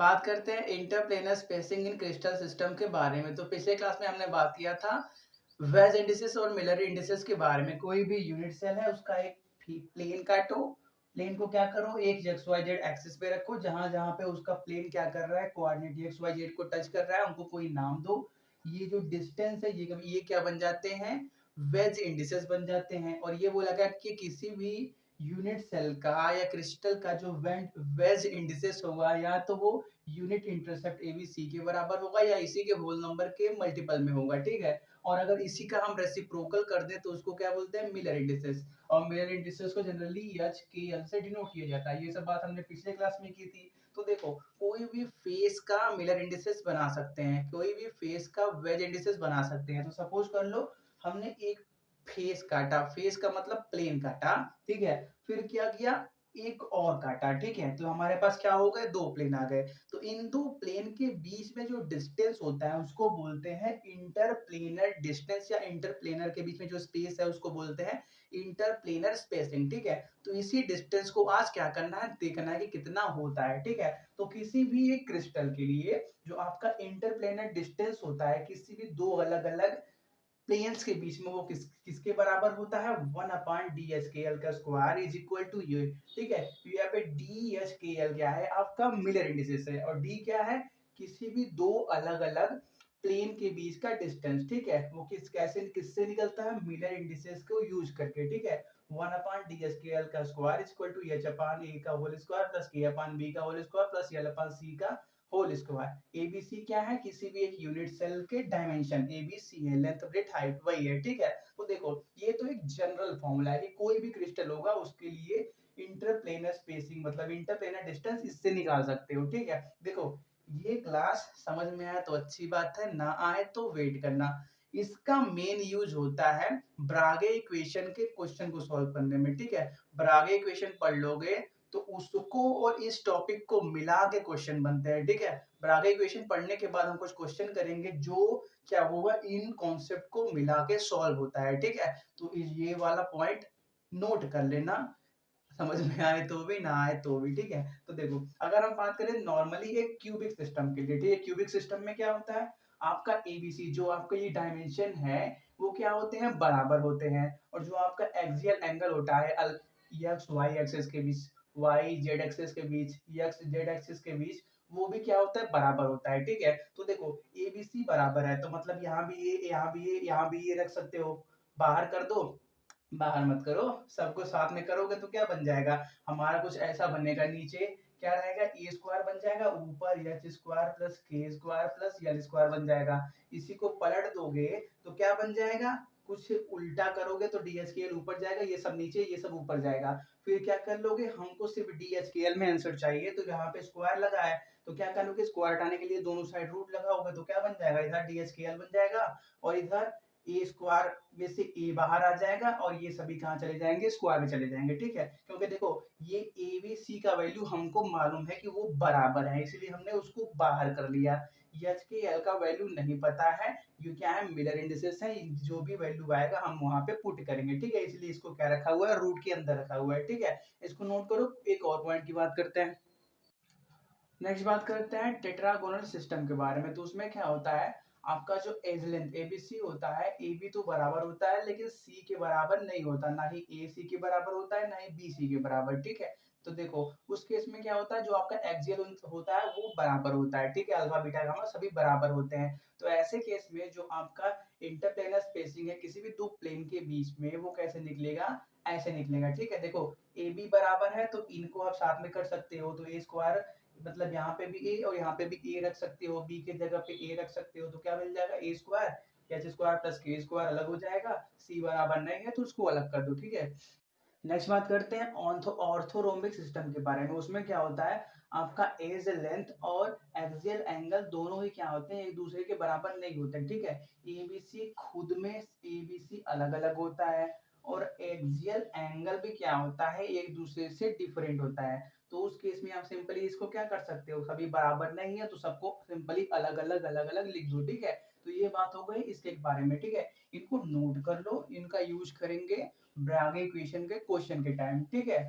बात करते हैं इंटरप्लेनर स्पेसिंग इन क्रिस्टल सिस्टम के बारे में। तो पिछले क्लास में हमने बात किया था वेज इंडिसेस और मिलर इंडिसेस के बारे में। कोई भी यूनिट सेल है उसका एक प्लेन काटो, प्लेन को क्या करो, एक एक्स वाई जेड एक्सिस पे रखो, जहां जहां पे उसका प्लेन क्या कर रहा है, कोऑर्डिनेट एक्स वाई जेड को टच कर रहा है, उनको कोई नाम दो। ये जो डिस्टेंस है ये क्या बन जाते हैं, वेज इंडिसेस बन जाते हैं। और ये बोला गया कि किसी भी यूनिट सेल का या क्रिस्टल का जो वेज इंडिसेस होगा या तो वो unit intercept A B C के बराबर होगा या इसी के होल नंबर के मल्टीपल में होगा, ठीक है। और अगर इसी का हम रेसिप्रोकल कर दें तो उसको क्या बोलते हैं, मिलर इंडिसेस। और मिलर इंडिसेस को जनरली एच के एल से डिनोट किया जाता है। ये सब बात हमने पिछले क्लास में की थी। तो देखो, कोई भी फेस का मिलर इंडिसेस बना सकते हैं, कोई भी फेस का वेज इंडिसेस बना सकते हैं। तो सपोज कर लो हमने एक फेस काटा, फेस का मतलब प्लेन काटा, ठीक है। फिर क्या किया, एक और काटा, ठीक है। तो हमारे पास क्या हो गए, दो प्लेन आ गए। तो इन दो प्लेन के बीच में जो डिस्टेंस होता है उसको बोलते हैं इंटरप्लेनर डिस्टेंस, या इंटरप्लेनर के बीच में जो स्पेस है उसको बोलते हैं इंटरप्लेनर स्पेसिंग, ठीक है। तो इसी डिस्टेंस को आज क्या करना है, देखना है कि कितना होता है, ठीक है। तो किसी भी एक क्रिस्टल के लिए जो आपका इंटरप्लेनर डिस्टेंस होता है किसी भी दो अलग अलग प्लेन्स के बीच में, वो किसके बराबर होता है, 1/d(h(k)l का स्क्वायर इज इक्वल टू ये, ठीक है। तो यहाँ पे d(h(k)l क्या है, आपका मिलर इंडिसेस है, और d क्या है, किसी भी दो अलग अलग प्लेन के बीच का डिस्टेंस, ठीक है। वो किससे निकलता है, मिलर इंडिसेस को यूज करके, ठीक है। 1/d(h(k)l का square is equal to h/a का होल स्क्वायर प्लस k/b का होल स्क्वायर प्लस l/c का होल स्क्वायर। एबीसी क्या है, किसी भी एक यूनिट सेल के डायमेंशन एबीसी है, लेंथ ब्रेथ हाइट वही है, ठीक है। तो देखो, ये तो एक जनरल फॉर्मूला है कि कोई भी क्रिस्टल होगा उसके लिए इंटरप्लेनर स्पेसिंग मतलब इंटरप्लेनर डिस्टेंस इससे निकाल सकते हो, ठीक है। देखो, ये क्लास समझ में आए तो अच्छी बात है, ना आए तो वेट करना। इसका मेन यूज होता है ब्रागे इक्वेशन के क्वेश्चन को सॉल्व करने में, ठीक है। ब्रागे इक्वेशन पढ़ लोगे तो उसको और इस टॉपिक को मिला के क्वेश्चन बनते हैं, ठीक है। ब्रागे इक्वेशन पढ़ने के बाद हम कुछ क्वेश्चन करेंगे जो क्या होगा, इन कॉन्सेप्ट को मिला के सॉल्व होता है, ठीक है। तो ये वाला पॉइंट नोट कर लेना, समझ में आए तो भी ना आए तो भी, ठीक है। तो देखो, अगर हम बात करें नॉर्मली एक क्यूबिक सिस्टम के लिए, ठीक है। क्यूबिक सिस्टम में क्या होता है, आपका एबीसी जो आपका ये डायमेंशन है वो क्या होते हैं, बराबर होते हैं। और जो आपका एक्सियल एंगल होता है एक्स वाई एक्सिस के बीच, वाई जेड एक्सिस के बीच, एक्स जेड एक्सिस के बीच, वो भी क्या होता है, बराबर होता है, ठीक है। तो देखो, एबीसी बराबर है तो मतलब यहाँ भी ये, यहाँ भी ये, यहाँ भी ये रख सकते हो। बाहर कर दो, बाहर मत करो, सबको साथ में करोगे तो क्या बन जाएगा, हमारा कुछ ऐसा बनेगा, नीचे क्या रहेगा, ए स्क्वायर बन जाएगा, ऊपर एच स्क्वायर प्लस के स्क्वायर प्लस एल स्क्वायर बन जाएगा। इसी को पलट दोगे तो क्या बन जाएगा, कुछ उल्टा करोगे तो डी एच के एल ऊपर जाएगा, ये सब नीचे, ये सब ऊपर जाएगा। फिर क्या कर लोगे, हमको सिर्फ डी एच के एल में आंसर चाहिए, तो यहाँ पे स्क्वायर लगा है तो क्या करोगे, स्क्वायर हटाने के लिए दोनों साइड रूट लगाओगे तो क्या बन जाएगा, इधर डी एच के एल बन जाएगा और इधर ए स्क्वायर में से ए बाहर आ जाएगा और ये सभी कहाँ चले जाएंगे, स्क्वायर में चले जाएंगे, ठीक है। क्योंकि देखो, ये ए बी सी का वैल्यू हमको मालूम है कि वो बराबर है, इसलिए हमने उसको बाहर कर लिया। एच के एल का वैल्यू नहीं पता है, ये क्या है, मिलर इंडिसेस है, जो भी वैल्यू आएगा हम वहां पे पुट करेंगे, ठीक है। इसलिए इसको क्या रखा हुआ है, रूट के अंदर रखा हुआ है, ठीक है। इसको नोट करो। एक और पॉइंट की बात करते हैं, नेक्स्ट बात करते हैं टेट्रागोनल सिस्टम के बारे में। तो उसमें क्या होता है, आपका जो एज लेंथ एबीसी होता है, ए बी तो बराबर होता है लेकिन सी के बराबर नहीं होता, ना ही ए सी के बराबर होता है ना ही बी सी के बराबर, ठीक है। तो देखो, उस केस में क्या होता है, जो आपका एक्सियल होता है वो बराबर होता है, ठीक है। अल्फा बीटा गामा सभी बराबर होते हैं। तो ऐसे केस में जो आपका इंटरप्लेनर स्पेसिंग है किसी भी दो प्लेन के बीच में, वो कैसे निकलेगा, ऐसे निकलेगा, ठीक है। देखो, ए बी बराबर है तो इनको आप साथ में कर सकते हो, तो ए स्क्वायर मतलब यहाँ पे भी ए और यहाँ पे भी ए रख सकते हो, बी के जगह पे ए रख सकते हो, तो क्या मिल जाएगा, ए स्क्वायर एच स्क्वायर प्लस के स्क्वायर अलग हो जाएगा, सी बराबर नहीं है तो उसको अलग कर दो, ठीक है। नेक्स्ट बात करते हैं ऑर्थोरोम्बिक सिस्टम के बारे में। उसमें क्या होता है, आपका एज लेंथ और एक्सियल एंगल दोनों ही क्या होते हैं, एक दूसरे के बराबर नहीं होते, ठीक है। एबीसी खुद में एबीसी अलग अलग होता है और एक्सियल एंगल भी क्या होता है, एक दूसरे से डिफरेंट होता है। तो उस केस में आप सिंपली इसको क्या कर सकते हो, सभी बराबर नहीं है तो सबको सिंपली अलग अलग लिख दो, ठीक है। तो ये बात हो गई इसके बारे में, ठीक है। इनको नोट कर लो, इनका यूज करेंगे ब्रागे इक्वेशन के क्वेश्चन के टाइम, ठीक है।